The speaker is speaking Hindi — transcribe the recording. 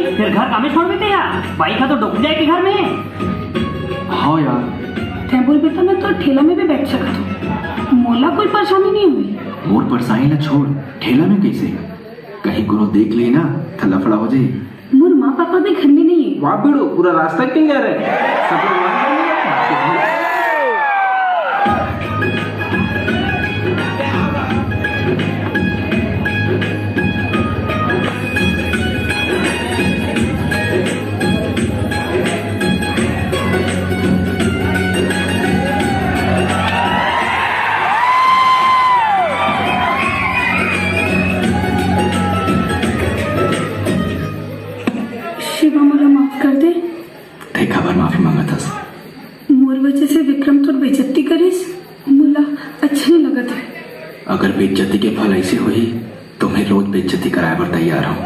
फिर घर कामे छोड़ देते यार, बाइक का तो डूब जाएगी घर में। हाँ यार, क्या बोल बेटा, मैं तो ठेला में भी बैठ सकता हूँ, मोला कोई परेशानी नहीं हुई। मोर परेशानी ना छोड़, ठेला में कैसे? कहीं कोनो देख ले ना तो लफड़ा हो जाए। मोर माँ पापा भी घर में नहीं है। वाह बेड़ो, पूरा रास्ता क्यों जा रहे हैं? सब लोग वहाँ पर नहीं है। शिवा, मोला माफ कर दे। ते खबर माफी मांगा था। मोर वजह से विक्रम तोर बेइज्जती करिस, मोला अच्छा नहीं लगत है। अगर बेइज्जती के फल ऐसे हुई तो मैं रोज बेइज्जती कराए पर तैयार हूँ।